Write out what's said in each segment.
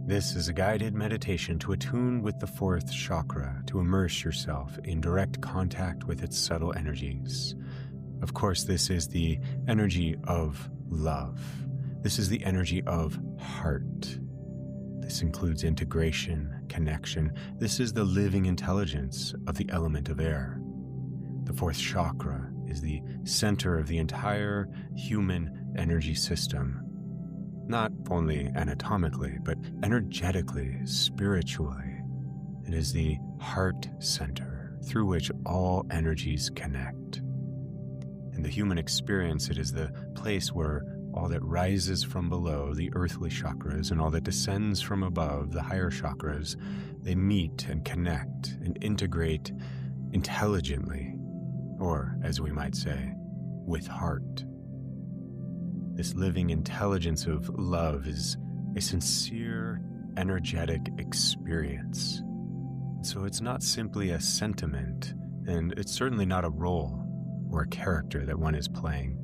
This is a guided meditation to attune with the fourth chakra, to immerse yourself in direct contact with its subtle energies. Of course, this is the energy of love. This is the energy of heart. This includes integration, connection. This is the living intelligence of the element of air. The fourth chakra is the center of the entire human energy system. Not only anatomically, but energetically, spiritually. It is the heart center through which all energies connect. In the human experience, it is the place where all that rises from below, the earthly chakras, and all that descends from above, the higher chakras, they meet and connect and integrate intelligently, or, as we might say, with heart. This living intelligence of love is a sincere, energetic experience. So it's not simply a sentiment, and it's certainly not a role or a character that one is playing.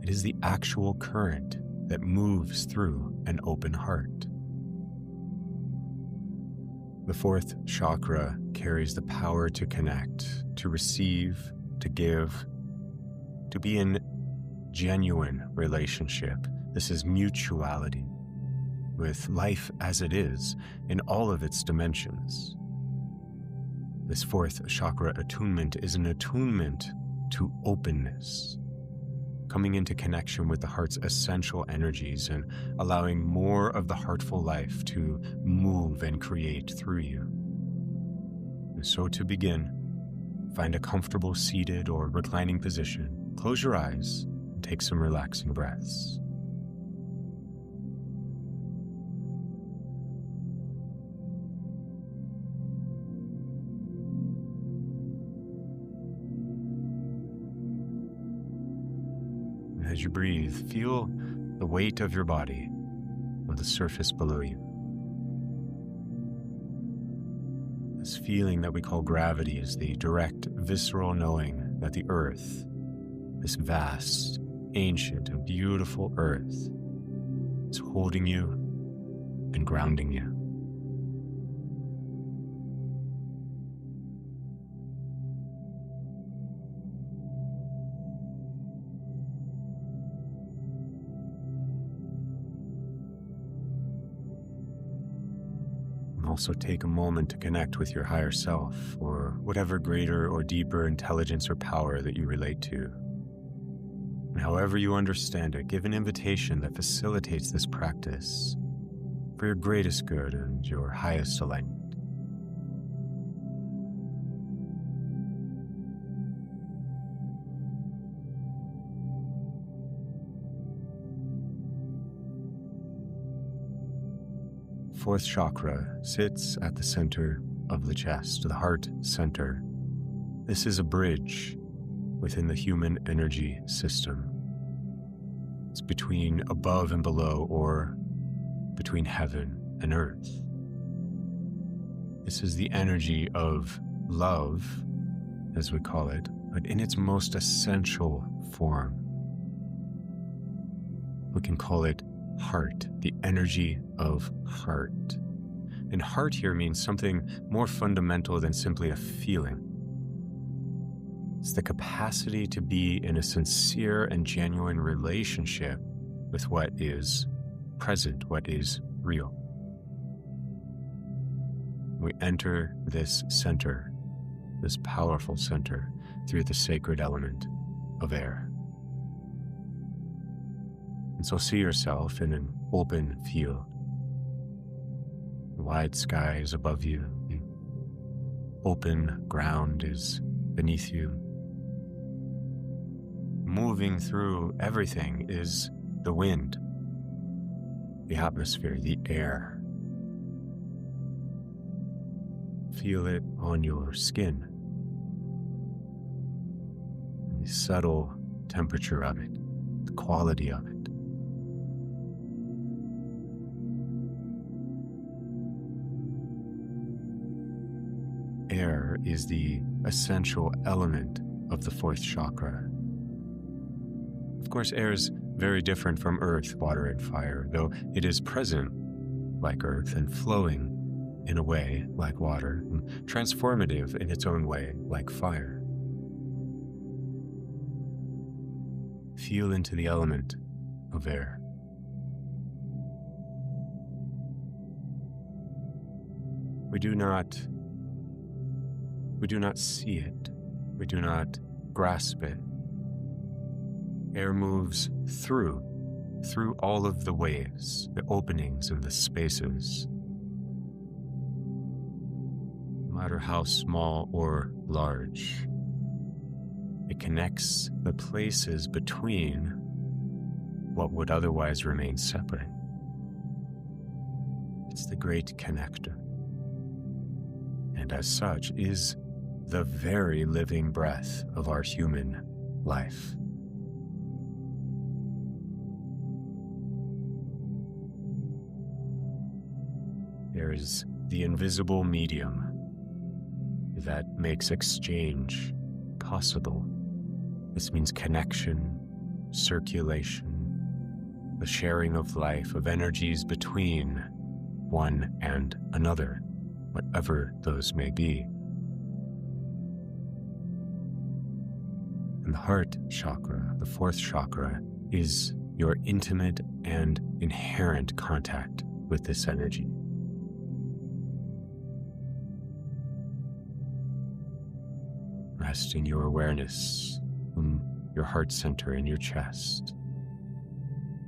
It is the actual current that moves through an open heart. The fourth chakra carries the power to connect, to receive, to give, to be in genuine relationship. This is mutuality with life as it is in all of its dimensions. This fourth chakra attunement is an attunement to openness, coming into connection with the heart's essential energies and allowing more of the heartful life to move and create through you. And so to begin, find a comfortable seated or reclining position, close your eyes, take some relaxing breaths. And as you breathe, feel the weight of your body on the surface below you. This feeling that we call gravity is the direct, visceral knowing that the earth, this vast, ancient and beautiful earth, is holding you and grounding you. And also take a moment to connect with your higher self, or whatever greater or deeper intelligence or power that you relate to. And however you understand it, give an invitation that facilitates this practice for your greatest good and your highest alignment. Fourth chakra sits at the center of the chest, the heart center. This is a bridge within the human energy system. It's between above and below, or between heaven and earth. This is the energy of love, as we call it, but in its most essential form. We can call it heart, the energy of heart. And heart here means something more fundamental than simply a feeling. It's the capacity to be in a sincere and genuine relationship with what is present, what is real. We enter this center, this powerful center, through the sacred element of air. And so see yourself in an open field. The wide sky is above you. The open ground is beneath you. Moving through everything is the wind, the atmosphere, the air. Feel it on your skin, the subtle temperature of it, the quality of it. Air is the essential element of the fourth chakra. Of course, air is very different from earth, water, and fire, though it is present like earth, and flowing in a way like water, and transformative in its own way like fire. Feel into the element of air. We do not see it. We do not grasp it. Air moves through all of the waves, the openings and the spaces. No matter how small or large, it connects the places between what would otherwise remain separate. It's the great connector, and as such is the very living breath of our human life. There is the invisible medium that makes exchange possible. This means connection, circulation, the sharing of life, of energies between one and another, whatever those may be. And the heart chakra, the fourth chakra, is your intimate and inherent contact with this energy. Resting your awareness in your heart center in your chest.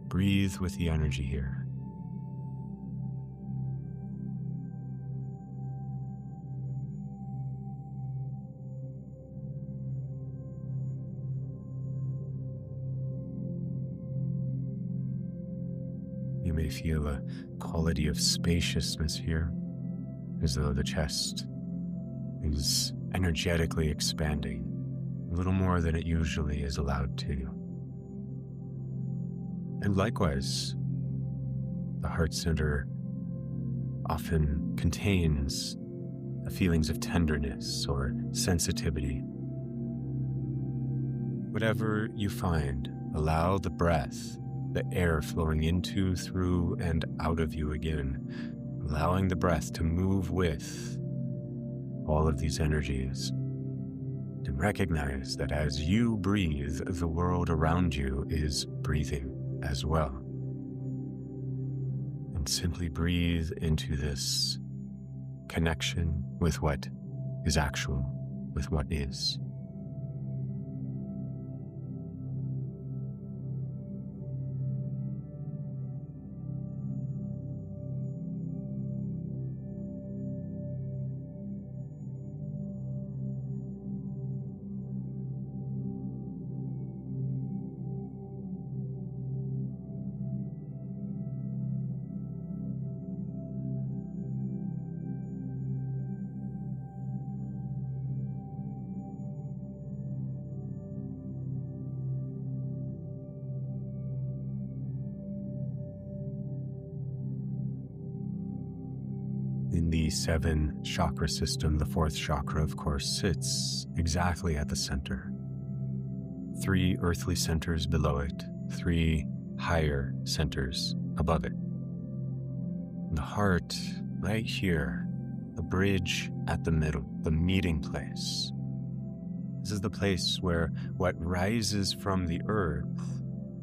Breathe with the energy here. You may feel a quality of spaciousness here, as though the chest is energetically expanding, a little more than it usually is allowed to. And likewise, the heart center often contains feelings of tenderness or sensitivity. Whatever you find, allow the breath, the air flowing into, through, and out of you again, allowing the breath to move with all of these energies, and recognize that as you breathe, the world around you is breathing as well. And simply breathe into this connection with what is actual, with what is. In the 7 chakra system, the 4th chakra, of course, sits exactly at the center. 3 earthly centers below it, 3 higher centers above it. And the heart, right here, the bridge at the middle, the meeting place. This is the place where what rises from the earth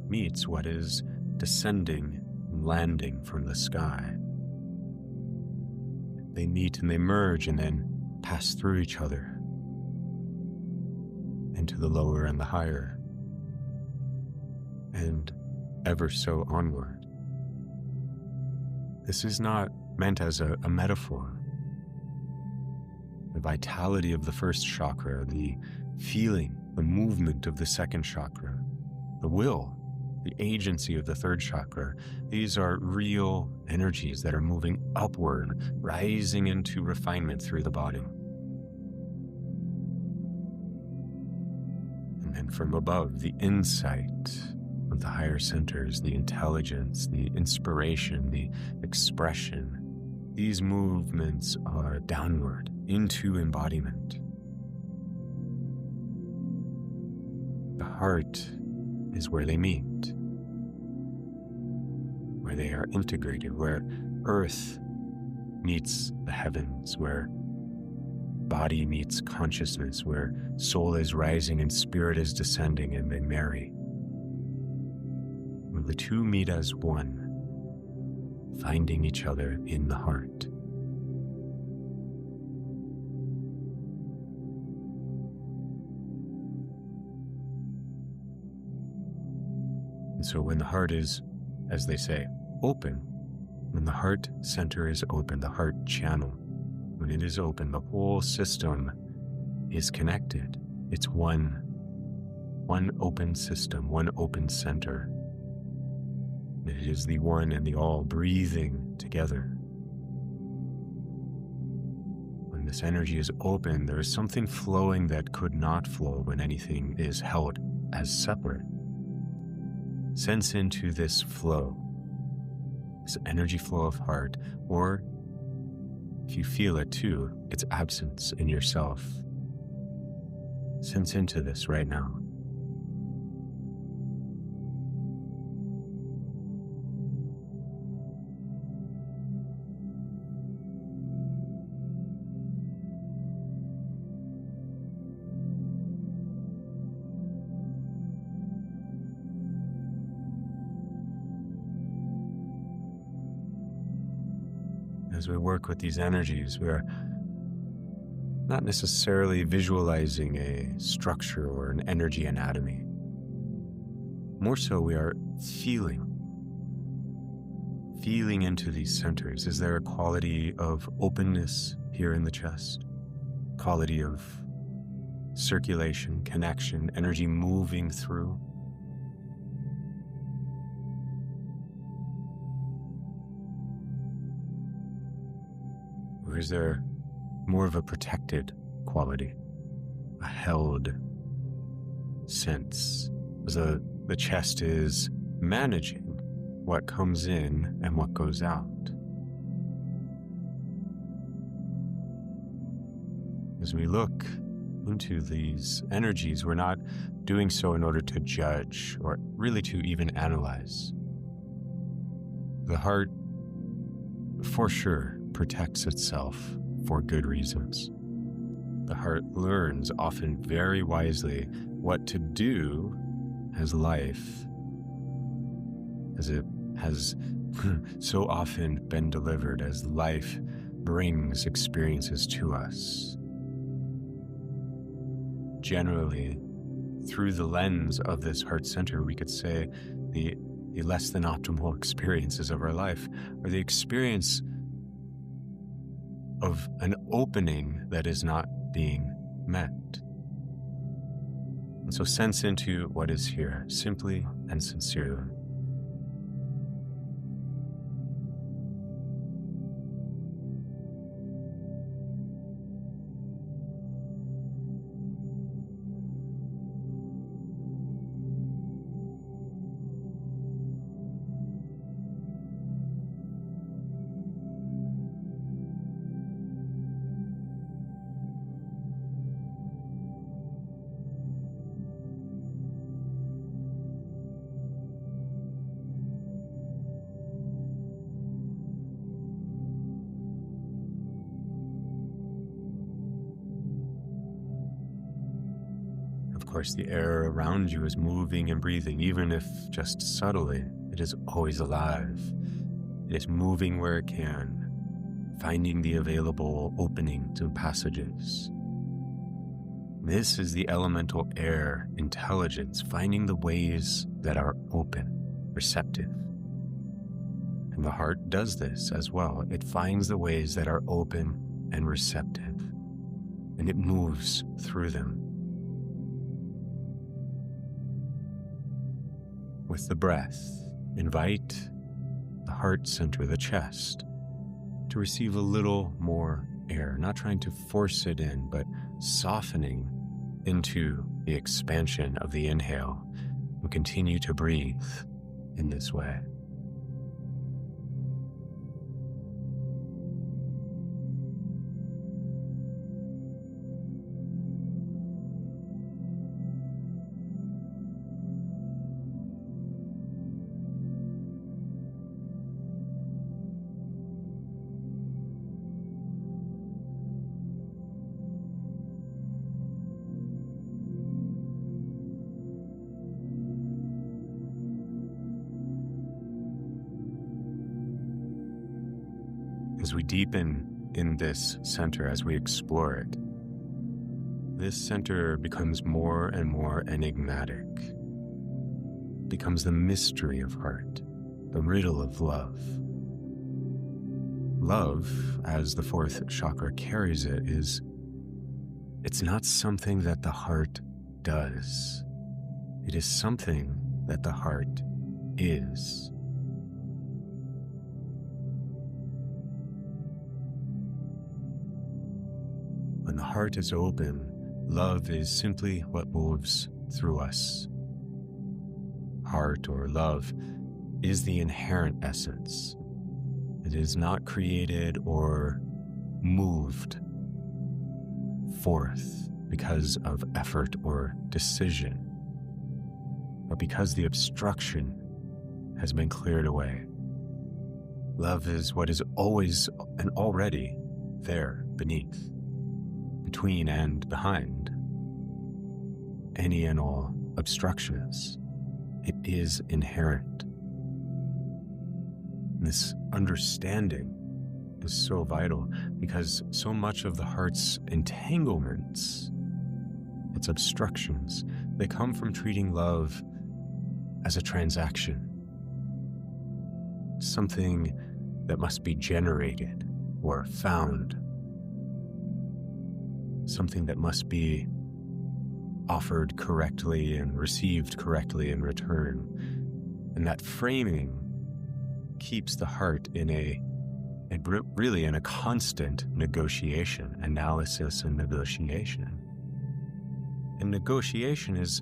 meets what is descending and landing from the sky. They meet and they merge and then pass through each other into the lower and the higher, and ever so onward. This is not meant as a metaphor. The vitality of the 1st chakra, the feeling, the movement of the 2nd chakra, the will, the agency of the 3rd chakra, these are real energies that are moving upward, rising into refinement through the body. And then from above, the insight of the higher centers, the intelligence, the inspiration, the expression. These movements are downward into embodiment. The heart is where they meet, where they are integrated, where earth meets the heavens, where body meets consciousness, where soul is rising and spirit is descending, and they marry. Where the two meet as one, finding each other in the heart. And so when the heart is, as they say, open, when the heart center is open, the heart channel, when it is open, the whole system is connected. It's one open system, one open center. It is the one and the all breathing together. When this energy is open, there is something flowing that could not flow when anything is held as separate. Sense into this flow, this energy flow of heart, or if you feel it too, its absence in yourself. Sense into this right now. As we work with these energies, we are not necessarily visualizing a structure or an energy anatomy. More so, we are feeling into these centers. Is there a quality of openness here in the chest? Quality of circulation, connection, energy moving through? Or is there more of a protected quality, a held sense, as the chest is managing what comes in and what goes out? As we look into these energies, we're not doing so in order to judge or really to even analyze. The heart, for sure, protects itself for good reasons. The heart learns, often very wisely, what to do as life, as it has so often been delivered, as life brings experiences to us. Generally, through the lens of this heart center, we could say the less than optimal experiences of our life are the experience of an opening that is not being met. And so sense into what is here, simply and sincerely. Of course, the air around you is moving and breathing, even if just subtly. It is always alive. It is moving where it can, finding the available openings and passages. This is the elemental air intelligence, finding the ways that are open, receptive. And the heart does this as well. It finds the ways that are open and receptive, and it moves through them. With the breath, invite the heart center, the chest, to receive a little more air, not trying to force it in, but softening into the expansion of the inhale, and continue to breathe in this way. As we deepen in this center, as we explore it, this center becomes more and more enigmatic, becomes the mystery of heart, the riddle of love. Love, as the fourth chakra carries it, it's not something that the heart does. It is something that the heart is. When the heart is open, love is simply what moves through us. Heart or love is the inherent essence. It is not created or moved forth because of effort or decision, but because the obstruction has been cleared away. Love is what is always and already there beneath, between and behind any and all obstructions. It is inherent. This understanding is so vital because so much of the heart's entanglements, its obstructions, they come from treating love as a transaction, something that must be generated or found, something that must be offered correctly and received correctly in return. And that framing keeps the heart really in a constant negotiation, analysis and negotiation. And negotiation is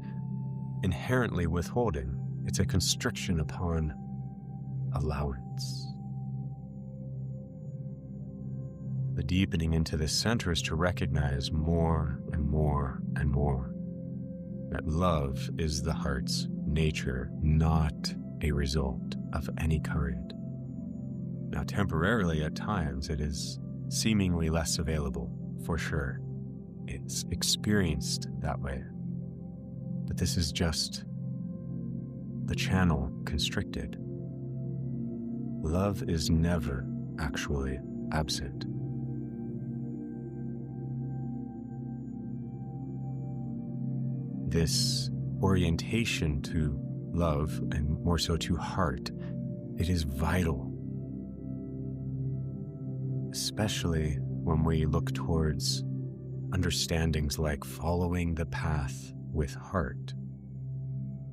inherently withholding. It's a constriction upon allowance. The deepening into this center is to recognize more and more and more that love is the heart's nature, not a result of any kind. Now, temporarily at times, it is seemingly less available, for sure. It's experienced that way. But this is just the channel constricted. Love is never actually absent. This orientation to love, and more so to heart, it is vital, especially when we look towards understandings like following the path with heart.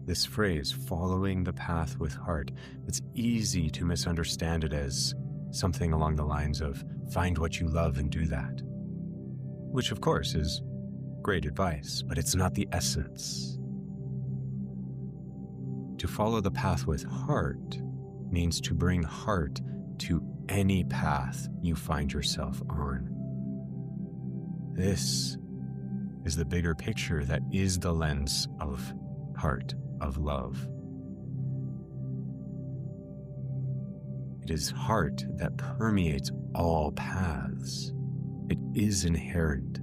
This phrase, following the path with heart, it's easy to misunderstand it as something along the lines of find what you love and do that, which of course is great advice, but it's not the essence. To follow the path with heart means to bring heart to any path you find yourself on. This is the bigger picture that is the lens of heart, of love. It is heart that permeates all paths. It is inherent.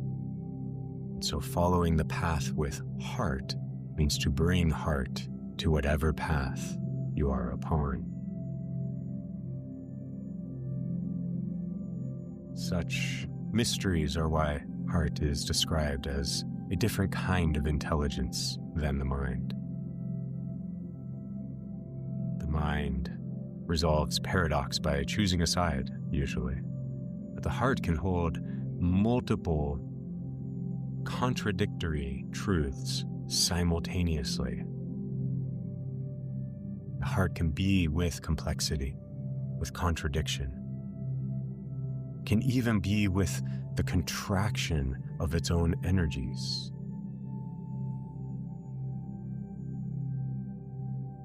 So following the path with heart means to bring heart to whatever path you are upon. Such mysteries are why heart is described as a different kind of intelligence than the mind. The mind resolves paradox by choosing a side, usually. But the heart can hold multiple contradictory truths simultaneously. The heart can be with complexity, with contradiction, can even be with the contraction of its own energies,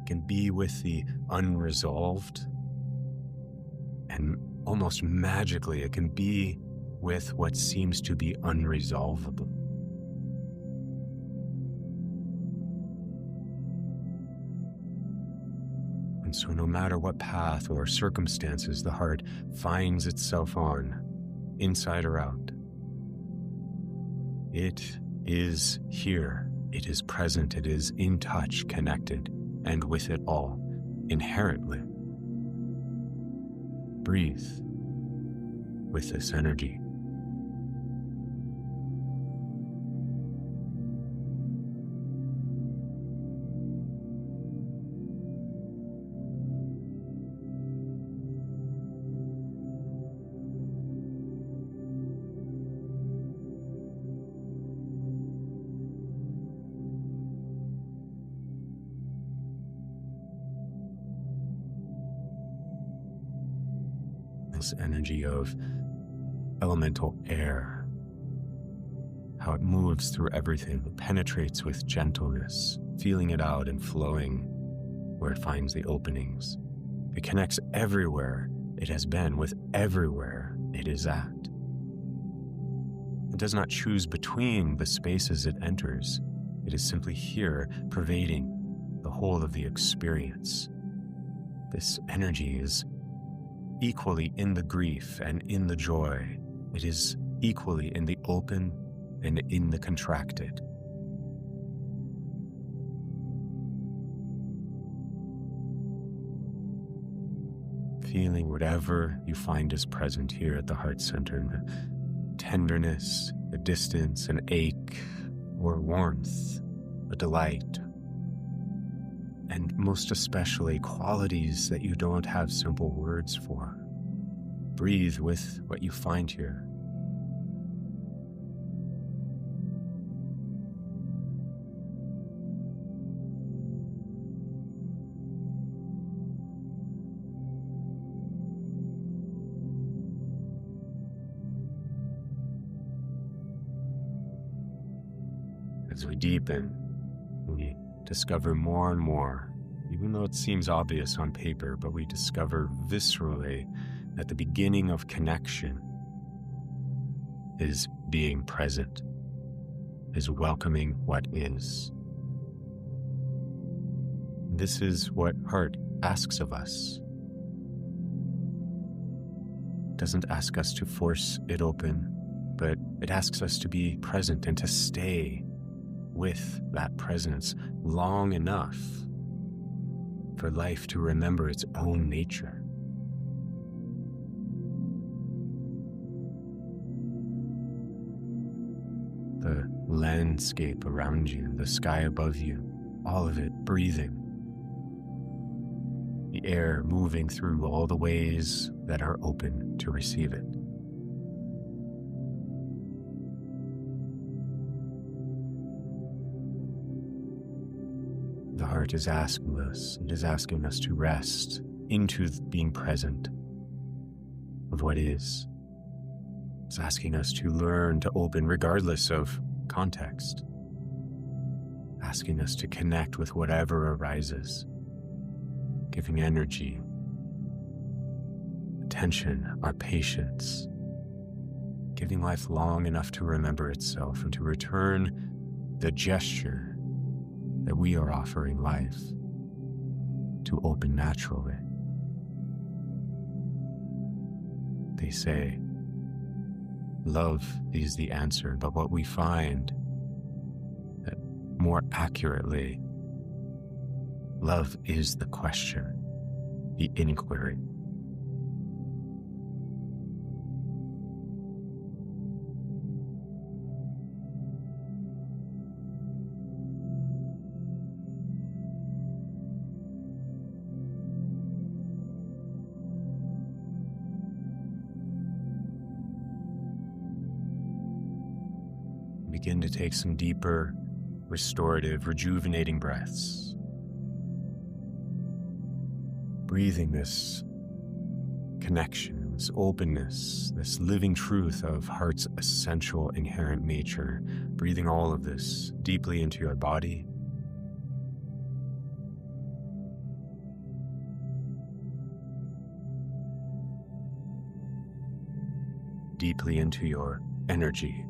can be with the unresolved, and almost magically it can be with what seems to be unresolvable. And so no matter what path or circumstances the heart finds itself on, inside or out, it is here, it is present, it is in touch, connected, and with it all, inherently. Breathe. with this energy. This energy of elemental air, how it moves through everything, it penetrates with gentleness, feeling it out and flowing where it finds the openings. It connects everywhere it has been with everywhere it is at. It does not choose between the spaces it enters. It is simply here, pervading the whole of the experience. This energy is equally in the grief and in the joy. It is equally in the open and in the contracted. Feeling whatever you find is present here at the heart center, the tenderness, a distance, an ache, or warmth, a delight, and most especially qualities that you don't have simple words for. Breathe with what you find here. As we deepen, we discover more and more, even though it seems obvious on paper, but we discover viscerally that the beginning of connection is being present, is welcoming what is. This is what heart asks of us. It doesn't ask us to force it open, but it asks us to be present and to stay with that presence long enough for life to remember its own nature. The landscape around you, the sky above you, all of it breathing. The air moving through all the ways that are open to receive it. The heart is asking us, it is asking us to rest into being present of what is. It's asking us to learn to open regardless of context. Asking us to connect with whatever arises. Giving energy, attention, our patience. Giving life long enough to remember itself and to return the gesture that we are offering life to open naturally. They say, love is the answer, but what we find that more accurately, love is the question, the inquiry. Begin to take some deeper, restorative, rejuvenating breaths. Breathing this connection, this openness, this living truth of heart's essential inherent nature. Breathing all of this deeply into your body. Deeply into your energy.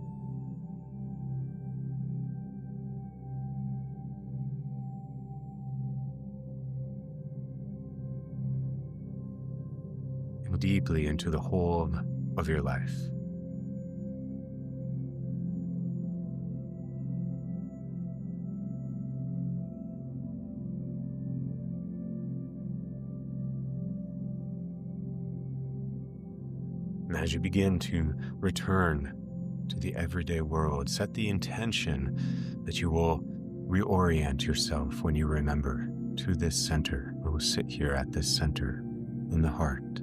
Deeply into the whole of your life. And as you begin to return to the everyday world, set the intention that you will reorient yourself when you remember to this center. We will sit here at this center in the heart,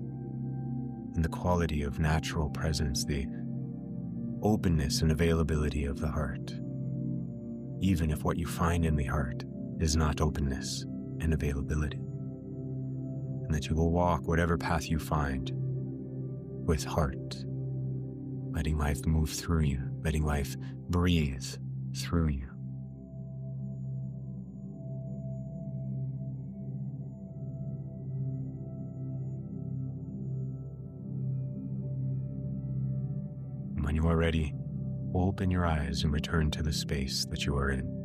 in the quality of natural presence, the openness and availability of the heart, even if what you find in the heart is not openness and availability. And that you will walk whatever path you find with heart, letting life move through you, letting life breathe through you. And when you are ready, open your eyes and return to the space that you are in.